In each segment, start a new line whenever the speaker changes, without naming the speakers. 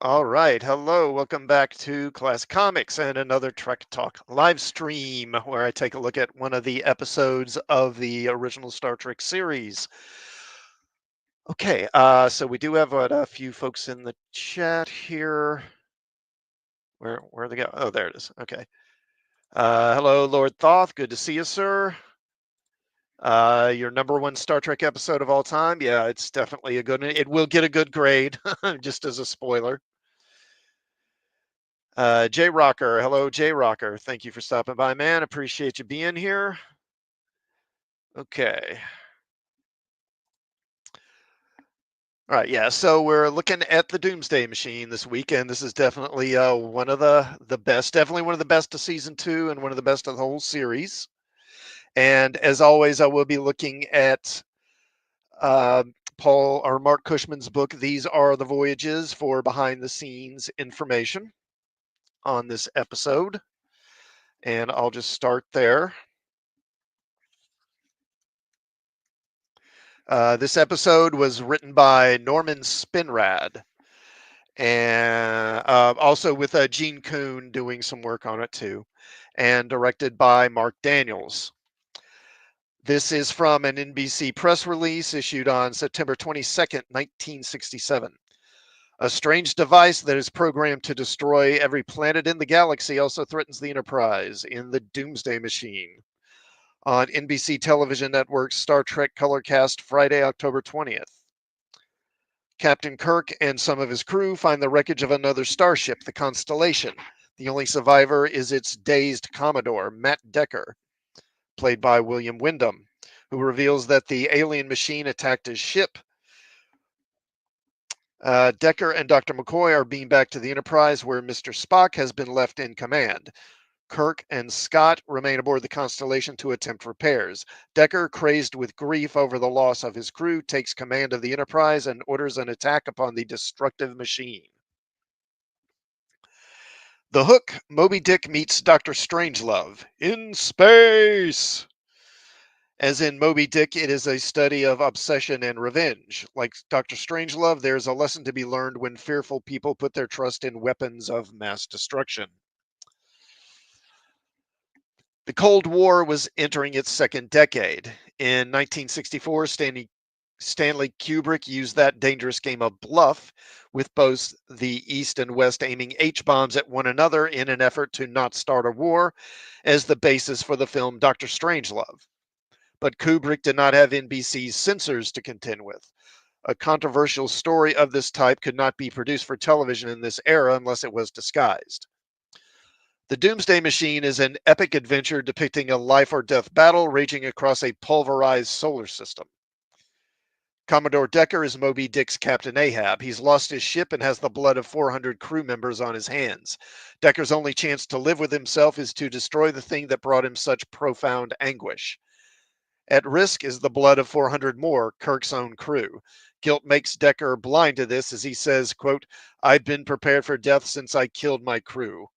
All right. Hello. Welcome back to Classic Comics and another Trek Talk live stream where I take a look at one of the episodes of the original Star Trek series. Okay. So we do have a few folks in the chat here. Where they go? Oh, there it is. Okay. Hello, Lord Thoth. Good to see you, sir. Your number one Star Trek episode of all time. Yeah, it's definitely a good one. It will get a good grade, just as a spoiler. J Rocker, hello, J Rocker. Thank you for stopping by, man. Appreciate you being here. Okay. All right, yeah. So we're looking at the Doomsday Machine this week, and this is definitely one of the best, definitely one of the best of season 2, and one of the best of the whole series. And as always, I will be looking at uh, Paul or Mark Cushman's book. These are the voyages for behind the scenes information on this episode, and I'll just start there. This episode was written by Norman Spinrad, and also with Gene Kuhn doing some work on it too, and directed by Mark Daniels. This is from an NBC press release issued on September 22nd, 1967. A strange device that is programmed to destroy every planet in the galaxy also threatens the Enterprise in the Doomsday Machine. On NBC television network's Star Trek Colorcast, Friday, October 20th. Captain Kirk and some of his crew find the wreckage of another starship, the Constellation. The only survivor is its dazed Commodore, Matt Decker, played by William Wyndham, who reveals that the alien machine attacked his ship. Decker and Dr. McCoy are beamed back to the Enterprise, where Mr. Spock has been left in command. Kirk and Scott remain aboard the Constellation to attempt repairs. Decker, crazed with grief over the loss of his crew, takes command of the Enterprise and orders an attack upon the destructive machine. The Hook, Moby Dick meets Dr. Strangelove in space. As in Moby Dick, it is a study of obsession and revenge. Like Dr. Strangelove, there's a lesson to be learned when fearful people put their trust in weapons of mass destruction. The Cold War was entering its second decade. In 1964, Stanley Kubrick used that dangerous game of bluff, with both the East and West aiming H-bombs at one another in an effort to not start a war, as the basis for the film Dr. Strangelove. But Kubrick did not have NBC's censors to contend with. A controversial story of this type could not be produced for television in this era unless it was disguised. The Doomsday Machine is an epic adventure depicting a life or death battle raging across a pulverized solar system. Commodore Decker is Moby Dick's Captain Ahab. He's lost his ship and has the blood of 400 crew members on his hands. Decker's only chance to live with himself is to destroy the thing that brought him such profound anguish. At risk is the blood of 400 more, Kirk's own crew. Guilt makes Decker blind to this as he says, quote, "I've been prepared for death since I killed my crew."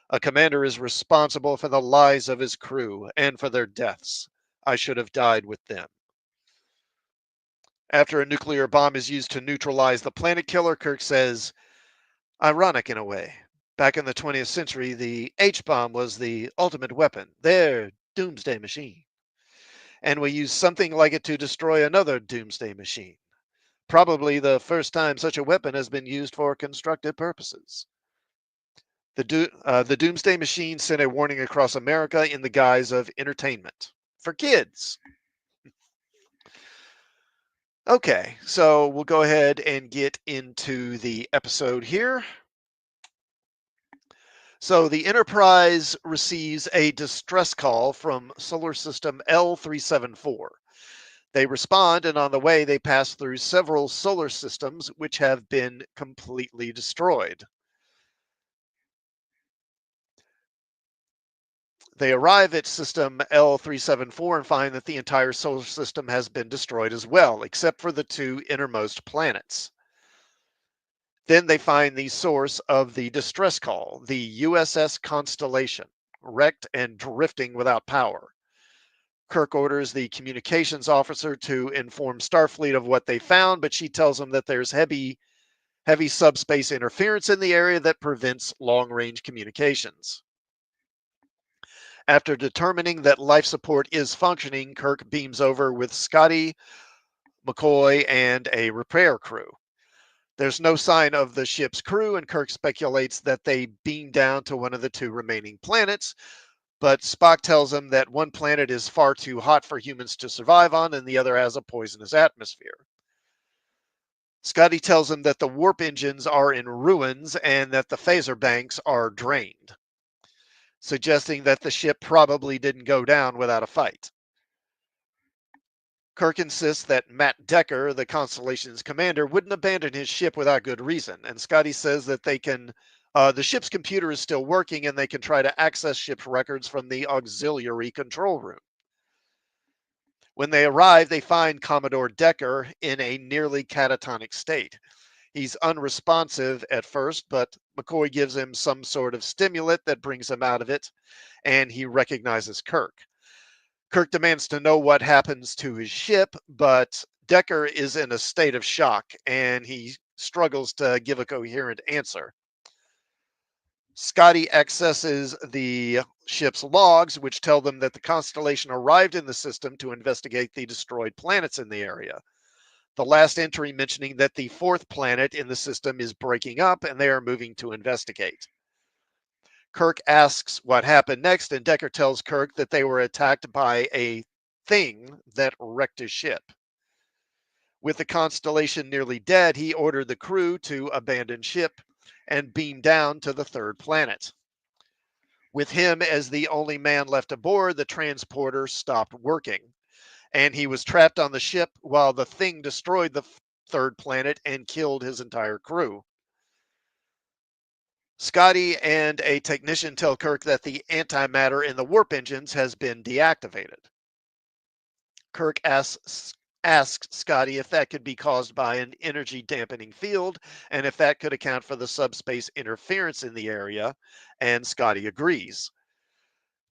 A commander is responsible for the lives of his crew and for their deaths. I should have died with them. After a nuclear bomb is used to neutralize the planet killer, Kirk says, ironic in a way. Back in the 20th century, the H-bomb was the ultimate weapon, their doomsday machine. And we use something like it to destroy another doomsday machine. Probably the first time such a weapon has been used for constructive purposes. The Doomsday Machine sent a warning across America in the guise of entertainment for kids. Okay, so we'll go ahead and get into the episode here. So the Enterprise receives a distress call from Solar System L374. They respond, and on the way, they pass through several solar systems which have been completely destroyed. They arrive at system L374 and find that the entire solar system has been destroyed as well, except for the two innermost planets. Then they find the source of the distress call, the USS Constellation, wrecked and drifting without power. Kirk orders the communications officer to inform Starfleet of what they found, but she tells him that there's heavy heavy subspace interference in the area that prevents long-range communications. After determining that life support is functioning, Kirk beams over with Scotty, McCoy, and a repair crew. There's no sign of the ship's crew, and Kirk speculates that they beam down to one of the two remaining planets, but Spock tells him that one planet is far too hot for humans to survive on, and the other has a poisonous atmosphere. Scotty tells him that the warp engines are in ruins and that the phaser banks are drained, suggesting that the ship probably didn't go down without a fight. Kirk insists that Matt Decker, the Constellation's commander, wouldn't abandon his ship without good reason, and Scotty says that the ship's computer is still working and they can try to access ship records from the auxiliary control room. When they arrive, they find Commodore Decker in a nearly catatonic state. He's unresponsive at first, but McCoy gives him some sort of stimulant that brings him out of it, and he recognizes Kirk. Kirk demands to know what happens to his ship, but Decker is in a state of shock, and he struggles to give a coherent answer. Scotty accesses the ship's logs, which tell them that the Constellation arrived in the system to investigate the destroyed planets in the area. The last entry mentioning that the fourth planet in the system is breaking up and they are moving to investigate. Kirk asks what happened next, and Decker tells Kirk that they were attacked by a thing that wrecked his ship. With the Constellation nearly dead, he ordered the crew to abandon ship and beam down to the third planet. With him as the only man left aboard, the transporter stopped working, and he was trapped on the ship while the thing destroyed the third planet and killed his entire crew. Scotty and a technician tell Kirk that the antimatter in the warp engines has been deactivated. Kirk asks Scotty if that could be caused by an energy dampening field and if that could account for the subspace interference in the area, and Scotty agrees.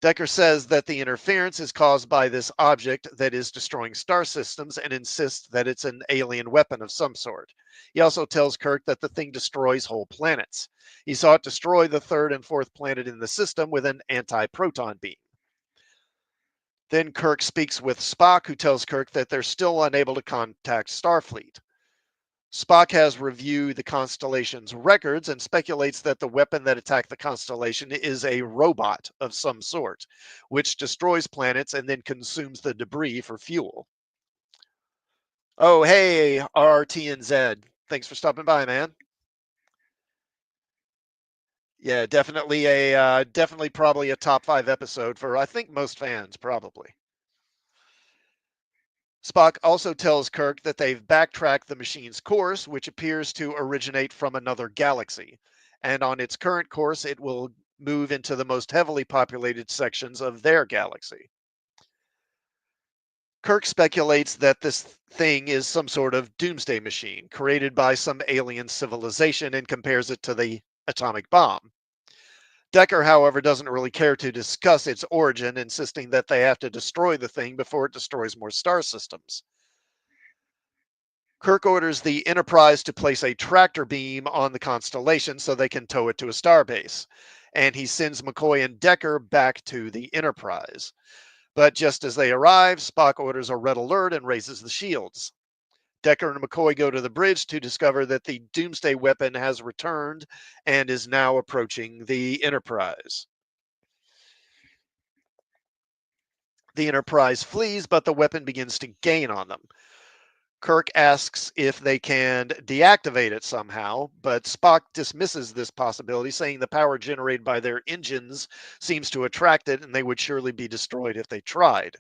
Decker says that the interference is caused by this object that is destroying star systems and insists that it's an alien weapon of some sort. He also tells Kirk that the thing destroys whole planets. He saw it destroy the third and fourth planet in the system with an anti-proton beam. Then Kirk speaks with Spock, who tells Kirk that they're still unable to contact Starfleet. Spock has reviewed the Constellation's records and speculates that the weapon that attacked the Constellation is a robot of some sort, which destroys planets and then consumes the debris for fuel. Oh, hey, RRT and Z. Thanks for stopping by, man. Yeah, definitely probably a top 5 episode for I think most fans probably. Spock also tells Kirk that they've backtracked the machine's course, which appears to originate from another galaxy. And on its current course, it will move into the most heavily populated sections of their galaxy. Kirk speculates that this thing is some sort of doomsday machine created by some alien civilization and compares it to the atomic bomb. Decker, however, doesn't really care to discuss its origin, insisting that they have to destroy the thing before it destroys more star systems. Kirk orders the Enterprise to place a tractor beam on the Constellation so they can tow it to a starbase, and he sends McCoy and Decker back to the Enterprise. But just as they arrive, Spock orders a red alert and raises the shields. Decker and McCoy go to the bridge to discover that the Doomsday weapon has returned and is now approaching the Enterprise. The Enterprise flees, but the weapon begins to gain on them. Kirk asks if they can deactivate it somehow, but Spock dismisses this possibility, saying the power generated by their engines seems to attract it and they would surely be destroyed if they tried.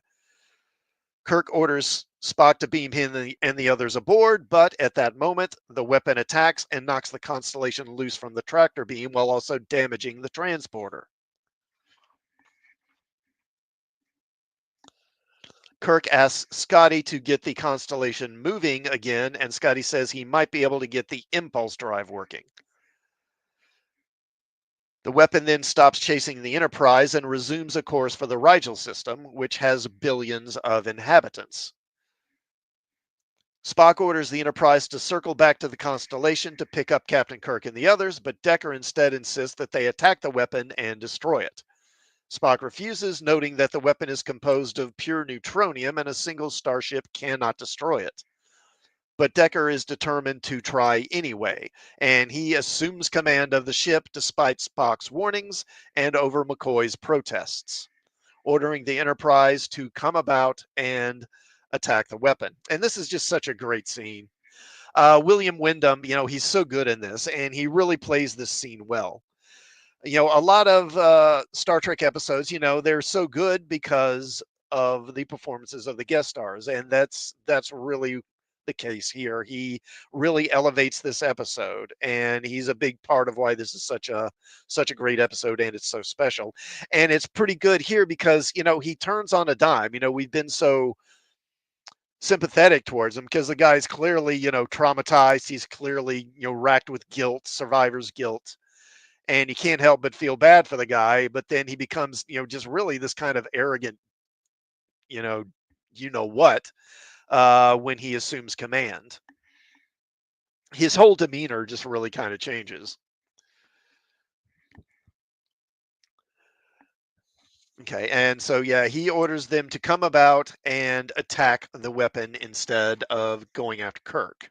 Kirk orders Spock to beam him and the others aboard, but at that moment, the weapon attacks and knocks the Constellation loose from the tractor beam while also damaging the transporter. Kirk asks Scotty to get the Constellation moving again, and Scotty says he might be able to get the impulse drive working. The weapon then stops chasing the Enterprise and resumes a course for the Rigel system, which has billions of inhabitants. Spock orders the Enterprise to circle back to the Constellation to pick up Captain Kirk and the others, but Decker instead insists that they attack the weapon and destroy it. Spock refuses, noting that the weapon is composed of pure neutronium and a single starship cannot destroy it. But Decker is determined to try anyway, and he assumes command of the ship despite Spock's warnings and over McCoy's protests, ordering the Enterprise to come about and attack the weapon. And this is just such a great scene. William Wyndham, he's so good in this, and he really plays this scene well. A lot of Star Trek episodes, they're so good because of the performances of the guest stars, and that's really the case here. He really elevates this episode, and he's a big part of why this is such a great episode, and it's so special. And it's pretty good here because he turns on a dime. We've been so sympathetic towards him because the guy's clearly traumatized. He's clearly racked with guilt, survivor's guilt, and you can't help but feel bad for the guy. But then he becomes, just really this kind of arrogant, you know, what, when he assumes command. His whole demeanor just really kind of changes. Okay, and so yeah, he orders them to come about and attack the weapon instead of going after Kirk.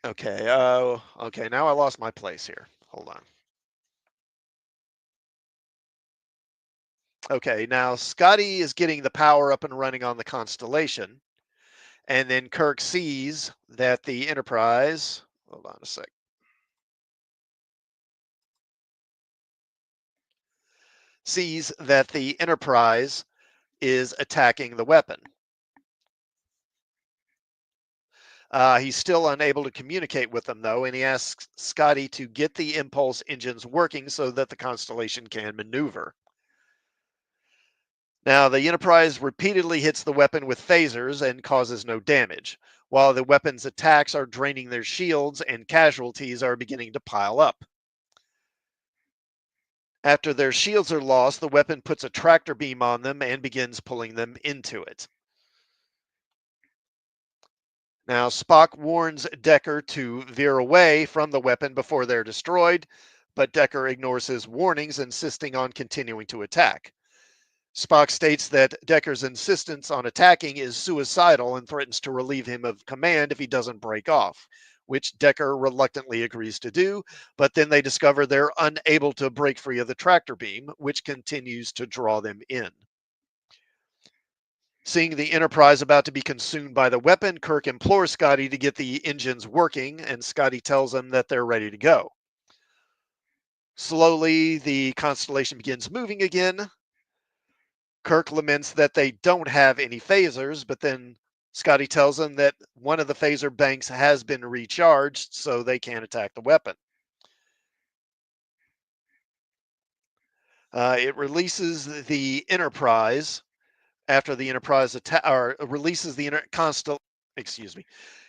Okay, okay, now I lost my place here. Hold on. Okay, now Scotty is getting the power up and running on the Constellation, and then Kirk sees that the Enterprise, hold on a sec, sees that the Enterprise is attacking the weapon. He's still unable to communicate with them, though, and he asks Scotty to get the impulse engines working so that the Constellation can maneuver. Now, the Enterprise repeatedly hits the weapon with phasers and causes no damage, while the weapon's attacks are draining their shields and casualties are beginning to pile up. After their shields are lost, the weapon puts a tractor beam on them and begins pulling them into it. Now, Spock warns Decker to veer away from the weapon before they're destroyed, but Decker ignores his warnings, insisting on continuing to attack. Spock states that Decker's insistence on attacking is suicidal and threatens to relieve him of command if he doesn't break off, which Decker reluctantly agrees to do, but then they discover they're unable to break free of the tractor beam, which continues to draw them in. Seeing the Enterprise about to be consumed by the weapon, Kirk implores Scotty to get the engines working, and Scotty tells him that they're ready to go. Slowly, the Constellation begins moving again. Kirk laments that they don't have any phasers, but then Scotty tells him that one of the phaser banks has been recharged, so they can attack the weapon. It releases the Enterprise after the Enterprise or releases the excuse me.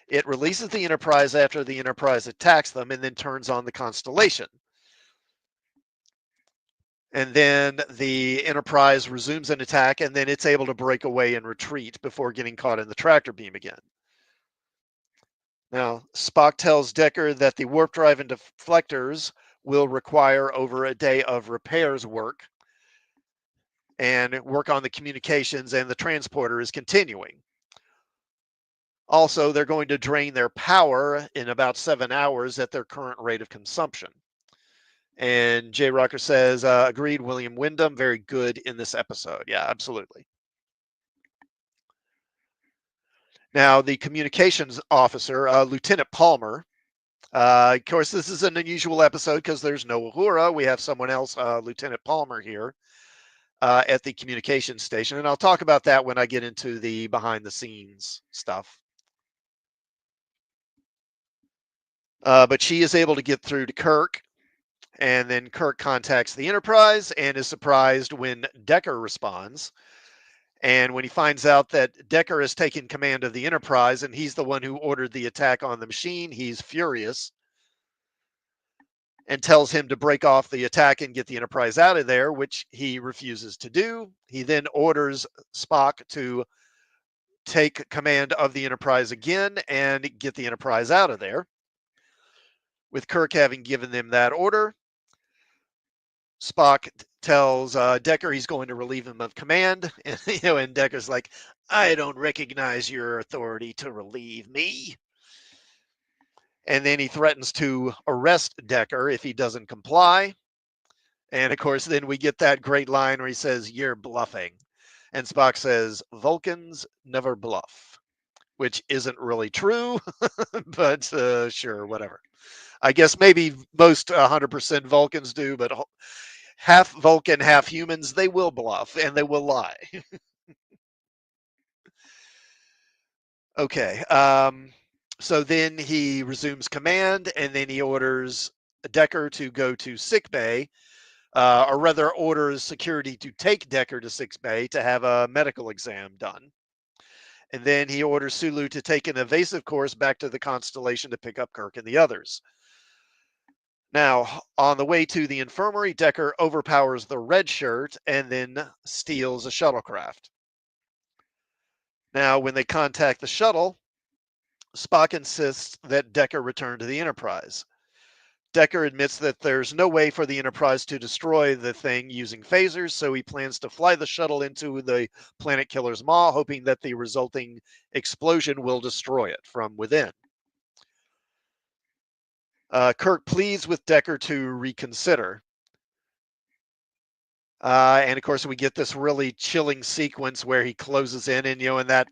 It releases the Enterprise after the Enterprise attacks them and then turns on the Constellation. And then the Enterprise resumes an attack, and then it's able to break away and retreat before getting caught in the tractor beam again. Now, Spock tells Decker that the warp drive and deflectors will require over a day of repairs work, and work on the communications and the transporter is continuing. Also, they're going to drain their power in about 7 hours at their current rate of consumption. And Jay Rocker says, agreed, William Wyndham, very good in this episode. Yeah, absolutely. Now, the communications officer, Lieutenant Palmer, of course, this is an unusual episode because there's no Uhura. We have someone else, Lieutenant Palmer here at the communications station. And I'll talk about that when I get into the behind the scenes stuff. But she is able to get through to Kirk. And then Kirk contacts the Enterprise and is surprised when Decker responds. And when he finds out that Decker has taken command of the Enterprise and he's the one who ordered the attack on the machine, he's furious. and tells him to break off the attack and get the Enterprise out of there, which he refuses to do. He then orders Spock to take command of the Enterprise again and get the Enterprise out of there. With Kirk having given them that order, Spock tells Decker he's going to relieve him of command, and and Decker's like, "I don't recognize your authority to relieve me." And then he threatens to arrest Decker if he doesn't comply. And of course, then we get that great line where he says, "You're bluffing." And Spock says, "Vulcans never bluff," which isn't really true, but sure, whatever. I guess maybe most 100% Vulcans do, but half Vulcan, half humans, they will bluff and they will lie. Okay. So then he resumes command, and then he orders Decker to go to sick bay, or rather orders security to take Decker to sick bay to have a medical exam done. And then he orders Sulu to take an evasive course back to the Constellation to pick up Kirk and the others. Now, on the way to the infirmary, Decker overpowers the red shirt and then steals a shuttlecraft. Now, when they contact the shuttle, Spock insists that Decker return to the Enterprise. Decker admits that there's no way for the Enterprise to destroy the thing using phasers, so he plans to fly the shuttle into the planet killer's maw, hoping that the resulting explosion will destroy it from within. Kirk pleads with Decker to reconsider. And of course, we get this really chilling sequence where he closes in, and that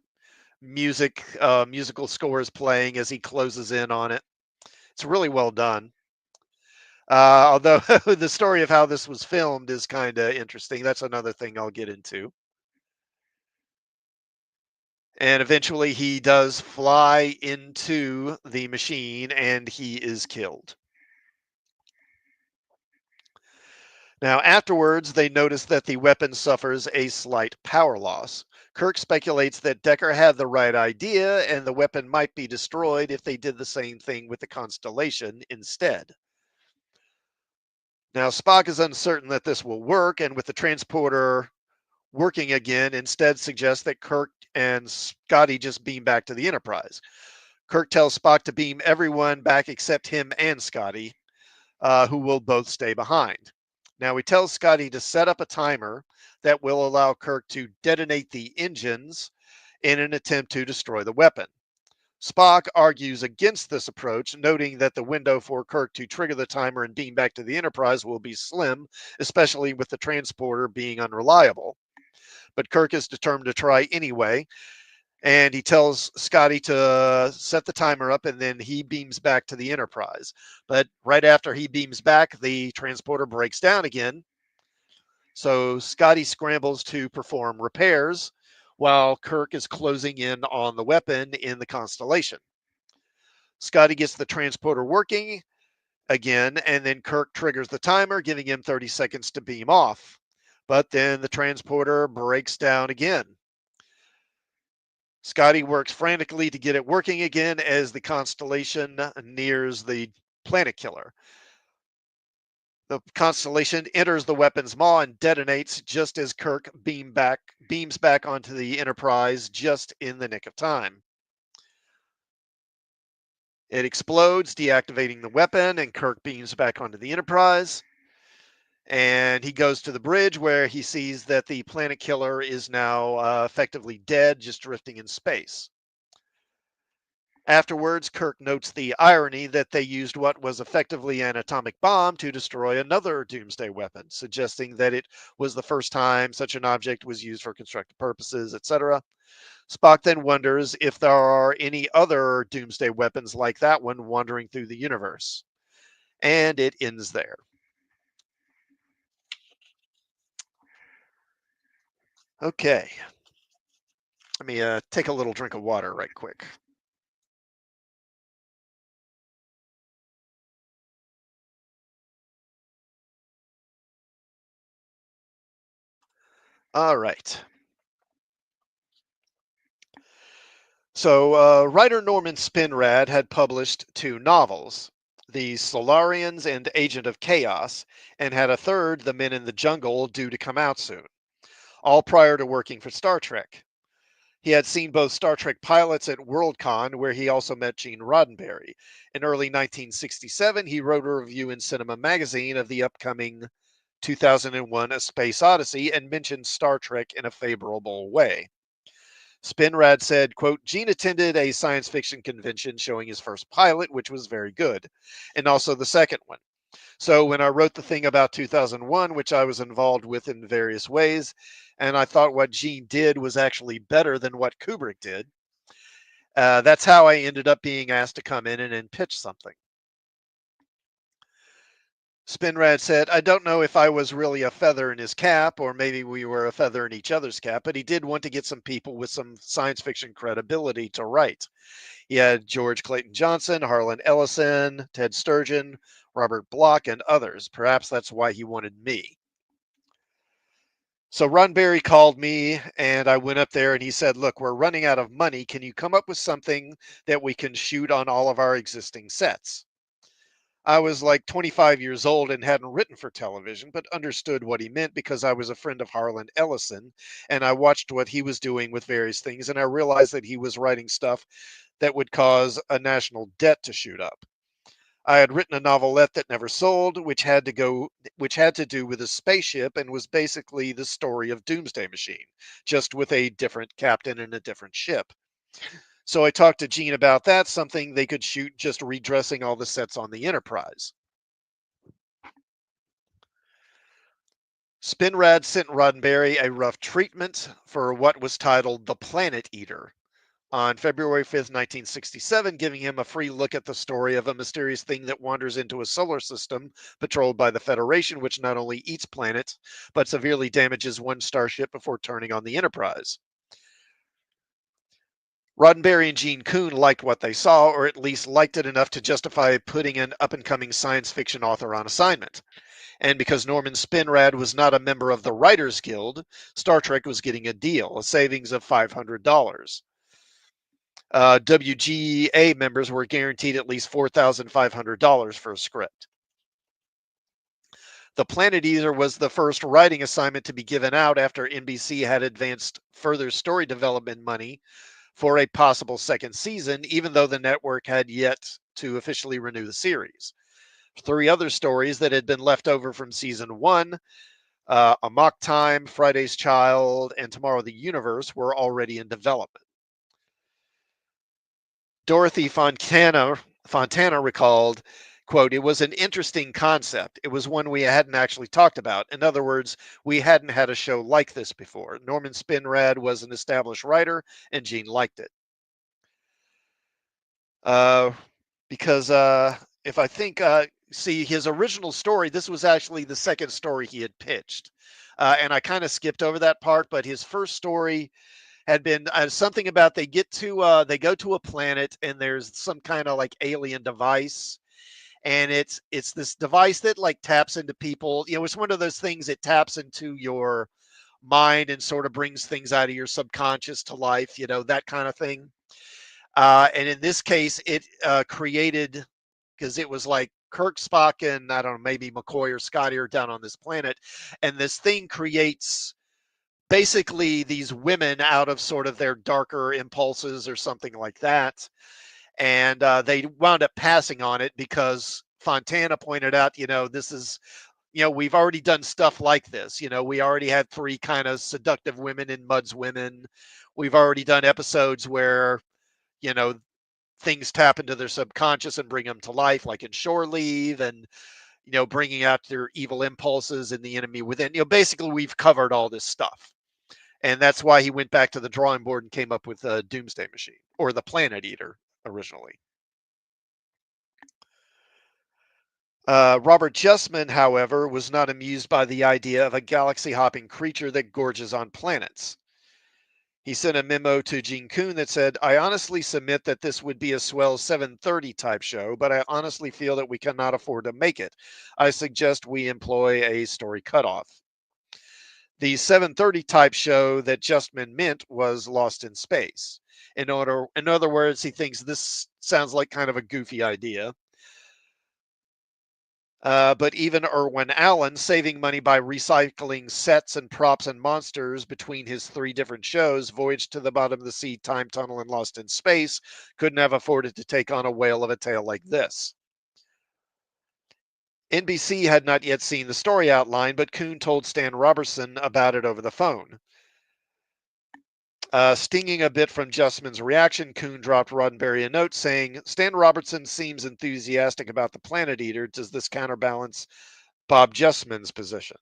musical score is playing as he closes in on it. It's really well done. Although the story of how this was filmed is kind of interesting. That's another thing I'll get into. And eventually he does fly into the machine and he is killed. Now, afterwards, they notice that the weapon suffers a slight power loss. Kirk speculates that Decker had the right idea and the weapon might be destroyed if they did the same thing with the Constellation instead. Now, Spock is uncertain that this will work, and with the transporter working again, instead suggests that Kirk and Scotty just beam back to the Enterprise. Kirk tells Spock to beam everyone back except him and Scotty, who will both stay behind. Now, he tells Scotty to set up a timer that will allow Kirk to detonate the engines in an attempt to destroy the weapon. Spock argues against this approach, noting that the window for Kirk to trigger the timer and beam back to the Enterprise will be slim, especially with the transporter being unreliable. But Kirk is determined to try anyway, and he tells Scotty to set the timer up, and then he beams back to the Enterprise. But right after he beams back, the transporter breaks down again. So Scotty scrambles to perform repairs while Kirk is closing in on the weapon in the Constellation. Scotty gets the transporter working again, and then Kirk triggers the timer, giving him 30 seconds to beam off. But then the transporter breaks down again. Scotty works frantically to get it working again as the Constellation nears the planet killer. The Constellation enters the weapon's maw and detonates just as Kirk beams back onto the Enterprise just in the nick of time. It explodes, deactivating the weapon, and Kirk beams back onto the Enterprise. And he goes to the bridge where he sees that the planet killer is now effectively dead, just drifting in space. Afterwards, Kirk notes the irony that they used what was effectively an atomic bomb to destroy another Doomsday weapon, suggesting that it was the first time such an object was used for constructive purposes, etc. Spock then wonders if there are any other Doomsday weapons like that one wandering through the universe. And it ends there. Okay. Let me take a little drink of water right quick. All right. So, writer Norman Spinrad had published two novels. the Solarians, and Agent of Chaos, and had a third, The Men in the Jungle, due to come out soon, all prior to working for Star Trek. He had seen both Star Trek pilots at Worldcon, where he also met Gene Roddenberry. In early 1967, he wrote a review in Cinema Magazine of the upcoming 2001 A Space Odyssey and mentioned Star Trek in a favorable way. Spinrad said, quote, Gene attended a science fiction convention showing his first pilot, which was very good, and also the second one. So when I wrote the thing about 2001, which I was involved with in various ways, and I thought what Gene did was actually better than what Kubrick did, that's how I ended up being asked to come in and pitch something. Spinrad said, I don't know if I was really a feather in his cap, or maybe we were a feather in each other's cap, but he did want to get some people with some science fiction credibility to write. He had George Clayton Johnson, Harlan Ellison, Ted Sturgeon, Robert Bloch, and others. Perhaps that's why he wanted me. So Roddenberry called me and I went up there and he said, look, we're running out of money. Can you come up with something that we can shoot on all of our existing sets? I was like 25 years old and hadn't written for television, but understood what he meant because I was a friend of Harlan Ellison and I watched what he was doing with various things. And I realized that he was writing stuff that would cause a national debt to shoot up. I had written a novelette that never sold, which had to do with a spaceship and was basically the story of Doomsday Machine, just with a different captain and a different ship. So I talked to Gene about that, something they could shoot just redressing all the sets on the Enterprise. Spinrad sent Roddenberry a rough treatment for what was titled The Planet Eater on February 5th, 1967, giving him a free look at the story of a mysterious thing that wanders into a solar system patrolled by the Federation, which not only eats planets, but severely damages one starship before turning on the Enterprise. Roddenberry and Gene Coon liked what they saw, or at least liked it enough to justify putting an up-and-coming science fiction author on assignment. And because Norman Spinrad was not a member of the Writers Guild, Star Trek was getting a deal, a savings of $500. WGA members were guaranteed at least $4,500 for a script. The Planet Eater was the first writing assignment to be given out after NBC had advanced further story development money for a possible second season, even though the network had yet to officially renew the series. 3 other stories that had been left over from season 1, Amok Time, Friday's Child, and Tomorrow the Universe, were already in development. Dorothy Fontana recalled, quote, it was an interesting concept. It was one we hadn't actually talked about. In other words, we hadn't had a show like this before. Norman Spinrad was an established writer, and Gene liked it. Because if I think, see, his original story, this was actually the second story he had pitched. And I kind of skipped over that part, but his first story had been something about they go to a planet and there's some kind of like alien device, and it's this device that like taps into people. It's one of those things that taps into your mind and sort of brings things out of your subconscious to life, that kind of thing. And in this case, it created, because it was like Kirk, Spock, and I don't know, maybe McCoy or Scotty are down on this planet, and this thing creates basically these women out of sort of their darker impulses or something like that. And they wound up passing on it because Fontana pointed out, this is, we've already done stuff like this. We already had 3 kind of seductive women in Mud's Women. We've already done episodes where, you know, things tap into their subconscious and bring them to life, like in Shore Leave, and, bringing out their evil impulses and the enemy within. Basically, we've covered all this stuff. And that's why he went back to the drawing board and came up with the Doomsday Machine, or the Planet Eater originally. Robert Justman, however, was not amused by the idea of a galaxy-hopping creature that gorges on planets. He sent a memo to Gene Coon that said, I honestly submit that this would be a swell 7:30 type show, but I honestly feel that we cannot afford to make it. I suggest we employ a story cutoff. The 7:30 type show that Justman meant was Lost in Space. In other words, he thinks this sounds like kind of a goofy idea. But even Irwin Allen, saving money by recycling sets and props and monsters between his three different shows, Voyage to the Bottom of the Sea, Time Tunnel, and Lost in Space, couldn't have afforded to take on a whale of a tale like this. NBC had not yet seen the story outline, but Kuhn told Stan Robertson about it over the phone. Stinging a bit from Justman's reaction, Kuhn dropped Roddenberry a note saying, Stan Robertson seems enthusiastic about the Planet Eater. Does this counterbalance Bob Justman's position?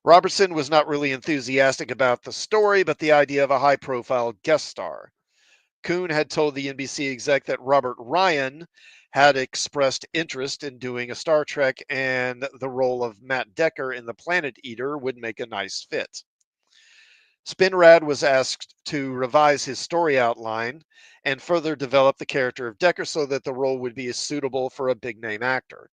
Robertson was not really enthusiastic about the story, but the idea of a high profile guest star. Kuhn had told the NBC exec that Robert Ryan had expressed interest in doing a Star Trek, and the role of Matt Decker in The Planet Eater would make a nice fit. Spinrad was asked to revise his story outline and further develop the character of Decker so that the role would be suitable for a big name actor.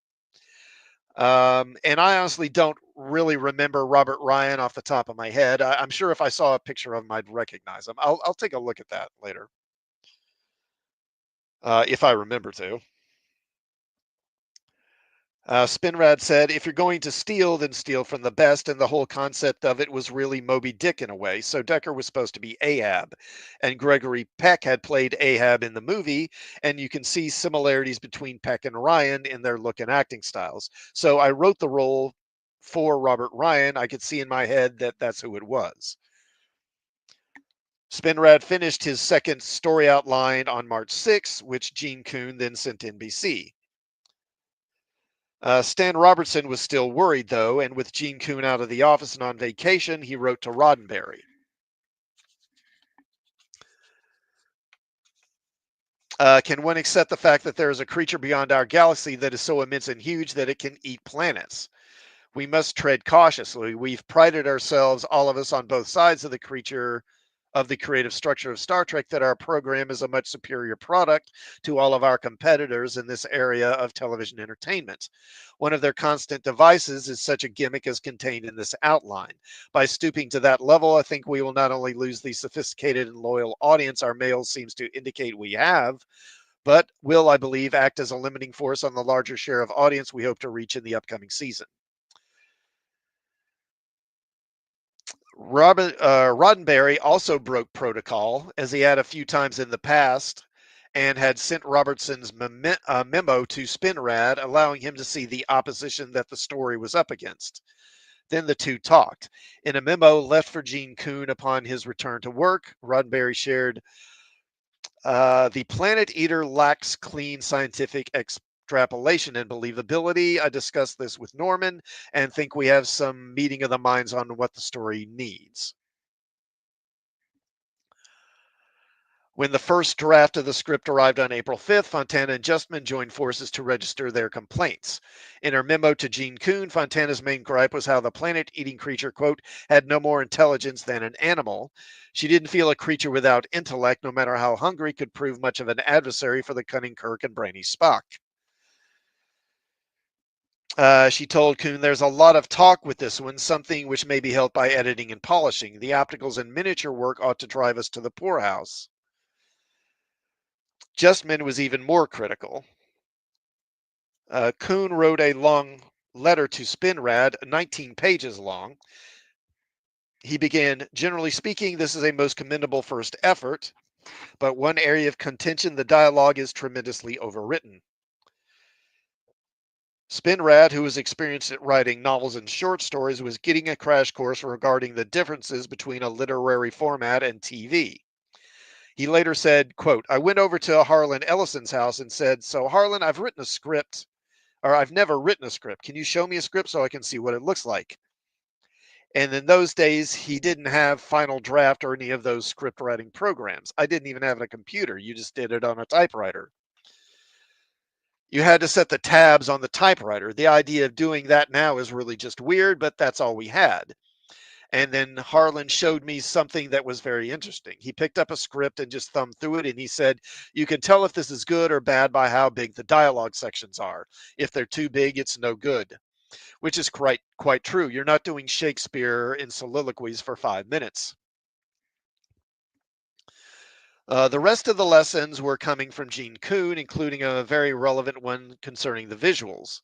And I honestly don't really remember Robert Ryan off the top of my head. I'm sure if I saw a picture of him, I'd recognize him. I'll take a look at that later, if I remember to. Spinrad said, if you're going to steal, then steal from the best. And the whole concept of it was really Moby Dick in a way. So Decker was supposed to be Ahab, and Gregory Peck had played Ahab in the movie. And you can see similarities between Peck and Ryan in their look and acting styles. So I wrote the role for Robert Ryan. I could see in my head that that's who it was. Spinrad finished his second story outline on March 6, which Gene Kuhn then sent to NBC. Stan Robertson was still worried, though, and with Gene Kuhn out of the office and on vacation, he wrote to Roddenberry. Can one accept the fact that there is a creature beyond our galaxy that is so immense and huge that it can eat planets? We must tread cautiously. We've prided ourselves, all of us, on both sides of the creature of the creative structure of Star Trek, that our program is a much superior product to all of our competitors in this area of television entertainment. One of their constant devices is such a gimmick as contained in this outline. By stooping to that level, I think we will not only lose the sophisticated and loyal audience our mail seems to indicate we have, but will, I believe, act as a limiting force on the larger share of audience we hope to reach in the upcoming season. Roddenberry also broke protocol, as he had a few times in the past, and had sent Robertson's memo to Spinrad, allowing him to see the opposition that the story was up against. Then the two talked. In a memo left for Gene Kuhn upon his return to work, Roddenberry shared, the Planet Eater lacks clean scientific extrapolation and believability. I discussed this with Norman and think we have some meeting of the minds on what the story needs. When the first draft of the script arrived on April 5th, Fontana and Justman joined forces to register their complaints. In her memo to Gene Kuhn, Fontana's main gripe was how the planet-eating creature, quote, had no more intelligence than an animal. She didn't feel a creature without intellect, no matter how hungry, could prove much of an adversary for the cunning Kirk and brainy Spock. She told Kuhn, there's a lot of talk with this one, something which may be helped by editing and polishing. The opticals and miniature work ought to drive us to the poorhouse. Justman was even more critical. Kuhn wrote a long letter to Spinrad, 19 pages long. He began, generally speaking, this is a most commendable first effort, but one area of contention, the dialogue is tremendously overwritten. Spinrad, who was experienced at writing novels and short stories, was getting a crash course regarding the differences between a literary format and TV. He later said, quote, I went over to Harlan Ellison's house and said, so Harlan, I've written a script, or I've never written a script. Can you show me a script so I can see what it looks like? And in those days, he didn't have Final Draft or any of those script writing programs. I didn't even have a computer. You just did it on a typewriter. You had to set the tabs on the typewriter. The idea of doing that now is really just weird, but that's all we had. And then Harlan showed me something that was very interesting. He picked up a script and just thumbed through it, and he said, you can tell if this is good or bad by how big the dialogue sections are. If they're too big, it's no good, which is quite true. You're not doing Shakespeare in soliloquies for 5 minutes. The rest of the lessons were coming from Gene Kuhn, including a very relevant one concerning the visuals.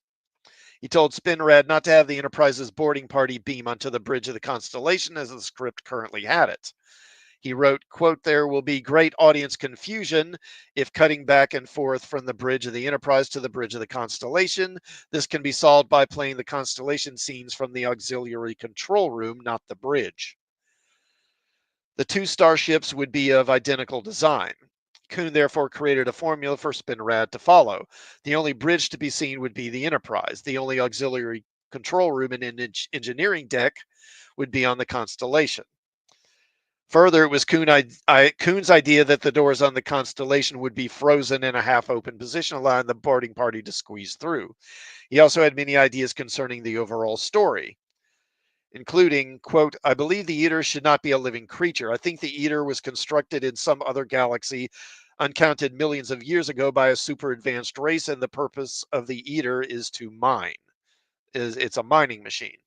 He told Spinrad not to have the Enterprise's boarding party beam onto the bridge of the Constellation as the script currently had it. He wrote, quote, "There will be great audience confusion if cutting back and forth from the bridge of the Enterprise to the bridge of the Constellation. This can be solved by playing the Constellation scenes from the auxiliary control room, not the bridge." The two starships would be of identical design. Kuhn therefore created a formula for Spinrad to follow. The only bridge to be seen would be the Enterprise. The only auxiliary control room and engineering deck would be on the Constellation. Further, it was Kuhn's idea that the doors on the Constellation would be frozen in a half-open position, allowing the boarding party to squeeze through. He also had many ideas concerning the overall story, including, quote, "I believe the Eater should not be a living creature. I think the Eater was constructed in some other galaxy uncounted millions of years ago by a super advanced race, and the purpose of the Eater is to mine. It's a mining machine.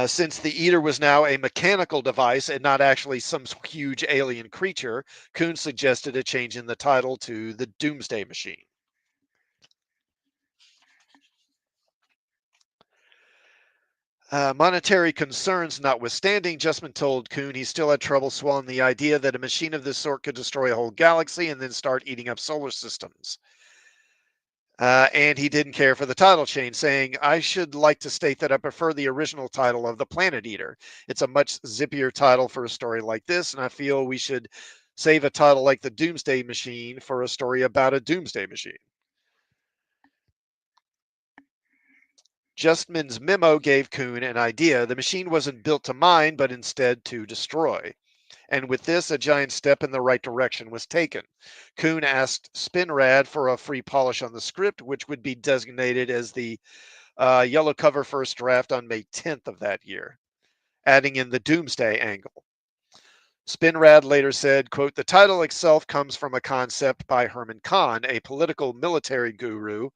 Since the Eater was now a mechanical device and not actually some huge alien creature, Kuhn suggested a change in the title to the Doomsday Machine. Monetary concerns notwithstanding, Justman told Kuhn he still had trouble swallowing the idea that a machine of this sort could destroy a whole galaxy and then start eating up solar systems. And he didn't care for the title change, saying, "I should like to state that I prefer the original title of The Planet Eater. It's a much zippier title for a story like this, and I feel we should save a title like The Doomsday Machine for a story about a doomsday machine." Justman's memo gave Kuhn an idea. The machine wasn't built to mine, but instead to destroy. And with this, a giant step in the right direction was taken. Kuhn asked Spinrad for a free polish on the script, which would be designated as the yellow cover first draft on May 10th of that year, adding in the Doomsday angle. Spinrad later said, quote, "The title itself comes from a concept by Herman Kahn, a political military guru.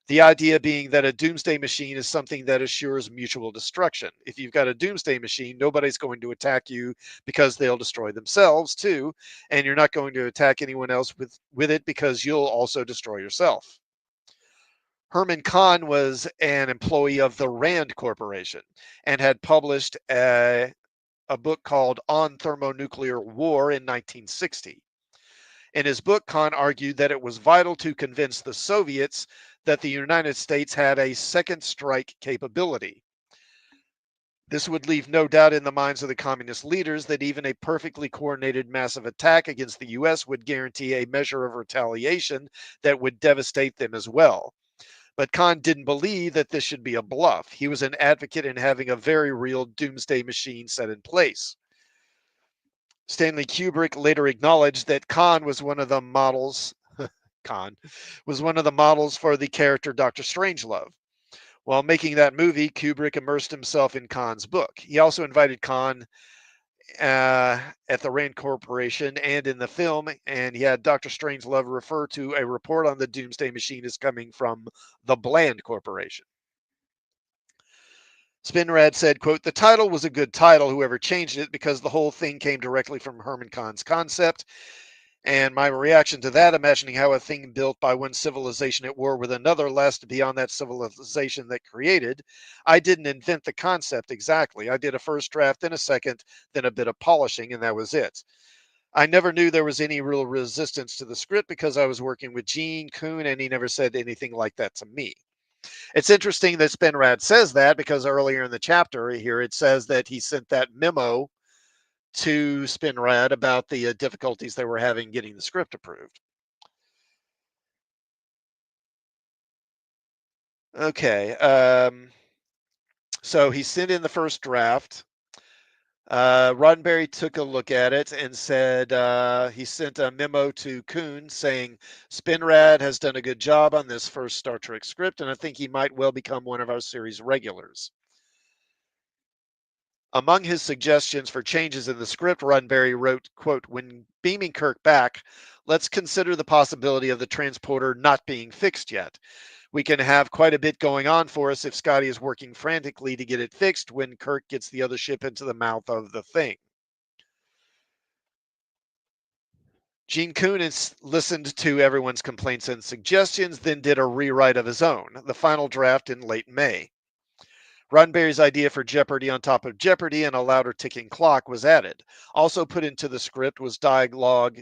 The idea being that a doomsday machine is something that assures mutual destruction. If you've got a doomsday machine, nobody's going to attack you because they'll destroy themselves too, and you're not going to attack anyone else with it because you'll also destroy yourself." Herman Kahn was an employee of the Rand Corporation and had published a book called On Thermonuclear War in 1960. In his book, Kahn argued that it was vital to convince the Soviets that the United States had a second strike capability. This would leave no doubt in the minds of the communist leaders that even a perfectly coordinated massive attack against the US would guarantee a measure of retaliation that would devastate them as well. But Kahn didn't believe that this should be a bluff. He was an advocate in having a very real doomsday machine set in place. Stanley Kubrick later acknowledged that Khan was one of the models for the character Dr. Strangelove. While making that movie, Kubrick immersed himself in Khan's book. He also invited Khan at the Rand Corporation and in the film, and he had Dr. Strangelove refer to a report on the Doomsday Machine as coming from the Bland Corporation. Spinrad said, quote, "The title was a good title, whoever changed it, because the whole thing came directly from Herman Kahn's concept. And my reaction to that, imagining how a thing built by one civilization at war with another lasts beyond that civilization that created. I didn't invent the concept exactly. I did a first draft, then a second, then a bit of polishing, and that was it. I never knew there was any real resistance to the script because I was working with Gene Kuhn, and he never said anything like that to me." It's interesting that Spinrad says that because earlier in the chapter here it says that he sent that memo to Spinrad about the difficulties they were having getting the script approved. Okay. So he sent in the first draft. Roddenberry took a look at it and said he sent a memo to Kuhn saying Spinrad has done a good job on this first Star Trek script, and I think he might well become one of our series regulars. Among his suggestions for changes in the script, Roddenberry wrote, quote, "When beaming Kirk back, let's consider the possibility of the transporter not being fixed yet. We can have quite a bit going on for us if Scotty is working frantically to get it fixed when Kirk gets the other ship into the mouth of the thing." Gene Kunis listened to everyone's complaints and suggestions, then did a rewrite of his own, the final draft in late May. Roddenberry's idea for Jeopardy on top of Jeopardy and a louder ticking clock was added. Also put into the script was dialogue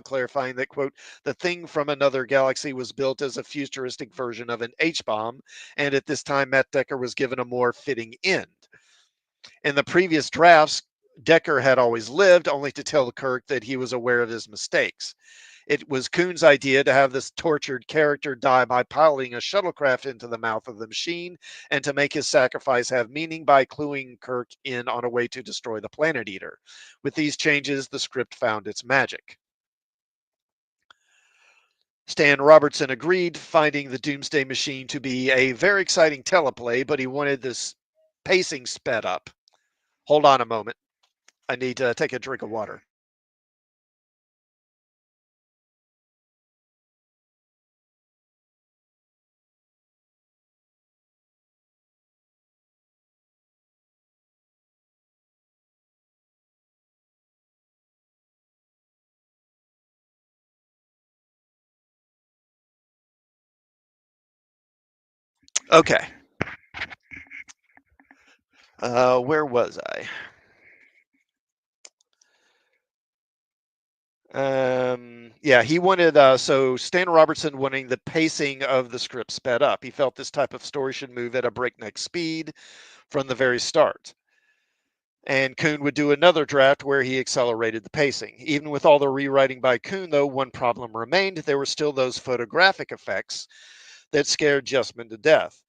clarifying that, quote, the thing from another galaxy was built as a futuristic version of an H-bomb, and at this time Matt Decker was given a more fitting end. In the previous drafts, Decker had always lived, only to tell Kirk that he was aware of his mistakes. It was Kuhn's idea to have this tortured character die by piloting a shuttlecraft into the mouth of the machine, and to make his sacrifice have meaning by cluing Kirk in on a way to destroy the Planet Eater. With these changes, the script found its magic. Stan Robertson agreed, finding the Doomsday Machine to be a very exciting teleplay, but he wanted this pacing sped up. Hold on a moment. I need to take a drink of water. Okay. Where was I? Yeah, he wanted, so Stan Robertson wanting the pacing of the script sped up. He felt this type of story should move at a breakneck speed from the very start. And Kuhn would do another draft where he accelerated the pacing. Even with all the rewriting by Kuhn, though, one problem remained. There were still those photographic effects that scared Justman to death.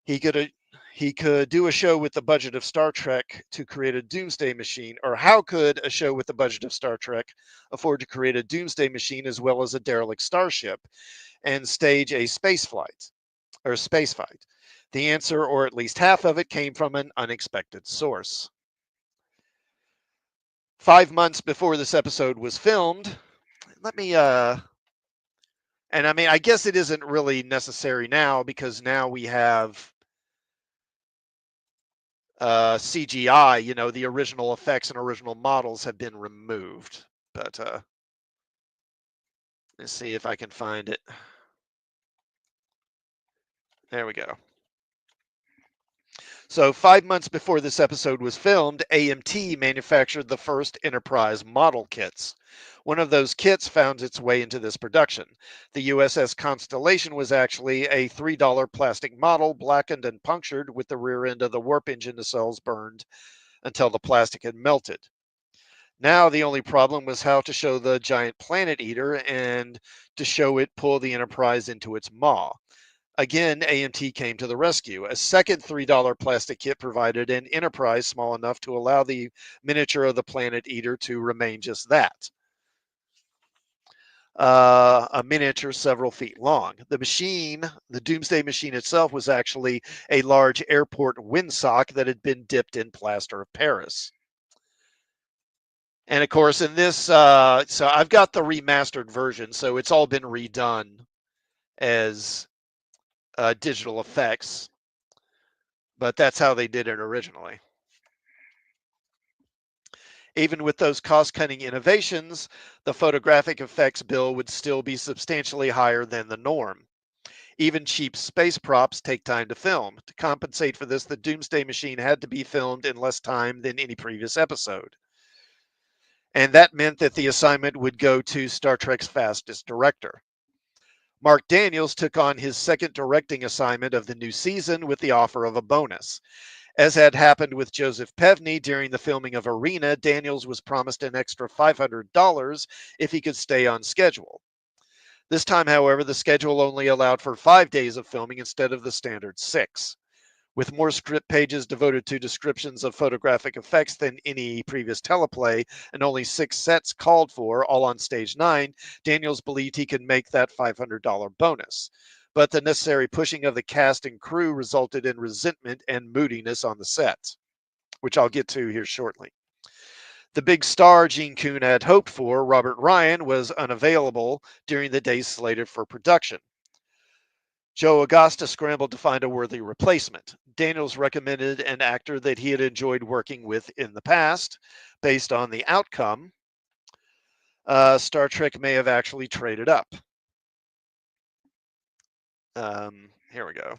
He could he could do a show with the budget of Star Trek to create a Doomsday Machine, or how could a show with the budget of Star Trek afford to create a Doomsday Machine as well as a derelict starship and stage a space flight or space fight? The answer, or at least half of it, came from an unexpected source. 5 months before this episode was filmed, let me and I mean, I guess it isn't really necessary now because now we have CGI, the original effects and original models have been removed. But let's see if I can find it. There we go. So 5 months before this episode was filmed, AMT manufactured the first Enterprise model kits. One of those kits found its way into this production. The USS Constellation was actually a $3 plastic model, blackened and punctured, with the rear end of the warp engine nacelles burned until the plastic had melted. Now the only problem was how to show the giant planet eater and to show it pull the Enterprise into its maw. Again, AMT came to the rescue. A second $3 plastic kit provided an Enterprise small enough to allow the miniature of the planet eater to remain just that. A miniature several feet long. The machine, the Doomsday Machine itself, was actually a large airport windsock that had been dipped in plaster of Paris. And of course, in this, so I've got the remastered version, so it's all been redone as digital effects, but that's how they did it originally. Even with those cost-cutting innovations, the photographic effects bill would still be substantially higher than the norm. Even cheap space props take time to film. To compensate for this, the Doomsday Machine had to be filmed in less time than any previous episode. And that meant that the assignment would go to Star Trek's fastest director. Mark Daniels took on his second directing assignment of the new season with the offer of a bonus. As had happened with Joseph Pevney during the filming of Arena, Daniels was promised an extra $500 if he could stay on schedule. This time, however, the schedule only allowed for 5 days of filming instead of the standard 6. With more script pages devoted to descriptions of photographic effects than any previous teleplay, and only 6 sets called for, all on stage 9, Daniels believed he could make that $500 bonus. But the necessary pushing of the cast and crew resulted in resentment and moodiness on the set, which I'll get to here shortly. The big star Gene Kuhn had hoped for, Robert Ryan, was unavailable during the days slated for production. Joe Agosta scrambled to find a worthy replacement. Daniels recommended an actor that he had enjoyed working with in the past. Based on the outcome, Star Trek may have actually traded up. Here we go.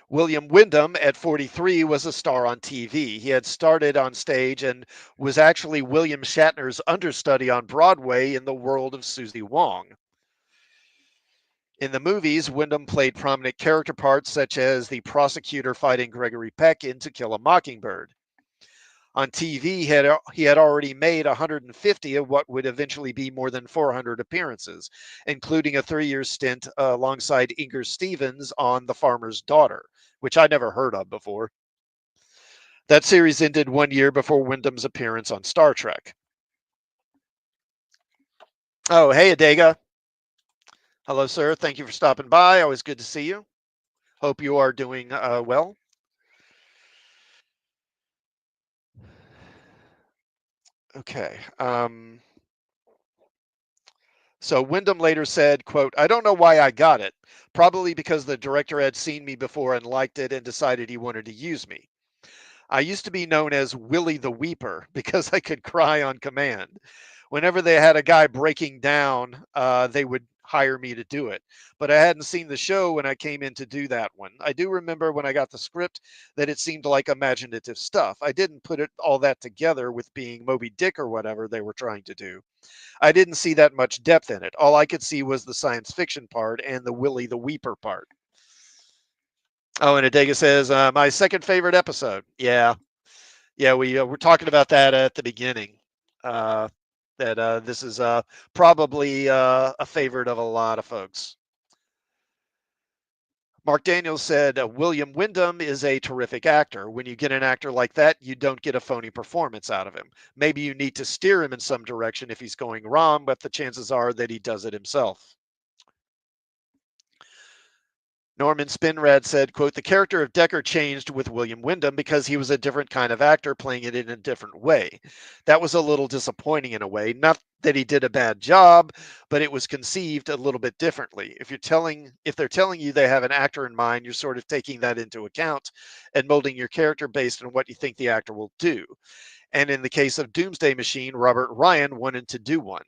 William Wyndham, at 43, was a star on TV. He had started on stage and was actually William Shatner's understudy on Broadway in The World of Susie Wong. In the movies, Wyndham played prominent character parts such as the prosecutor fighting Gregory Peck in To Kill a Mockingbird. On TV, he had already made 150 of what would eventually be more than 400 appearances, including a 3-year stint alongside Inger Stevens on The Farmer's Daughter, which I never heard of before. That series ended 1 year before Wyndham's appearance on Star Trek. Oh, hey, Adega. Hello, sir. Thank you for stopping by. Always good to see you. Hope you are doing well. Okay. So Wyndham later said, quote, "I don't know why I got it. Probably because the director had seen me before and liked it and decided he wanted to use me. I used to be known as Willie the Weeper because I could cry on command. Whenever they had a guy breaking down, they would hire me to do it. But I hadn't seen the show when I came in to do that one. I do remember when I got the script that it seemed like imaginative stuff. I didn't put it all that together with being Moby Dick or whatever they were trying to do. I didn't see that much depth in it. All I could see was the science fiction part and the Willie the Weeper part." Oh, and Adega says, my second favorite episode. Yeah. Yeah, we were talking about that at the beginning. Uh, that this is probably a favorite of a lot of folks. Mark Daniels said, William Wyndham is a terrific actor. When you get an actor like that, you don't get a phony performance out of him. Maybe you need to steer him in some direction if he's going wrong, but the chances are that he does it himself. Norman Spinrad said, quote, "The character of Decker changed with William Wyndham because he was a different kind of actor playing it in a different way. That was a little disappointing in a way. Not that he did a bad job, but it was conceived a little bit differently. If they're telling you they have an actor in mind, you're sort of taking that into account and molding your character based on what you think the actor will do. And in the case of Doomsday Machine, Robert Ryan wanted to do one.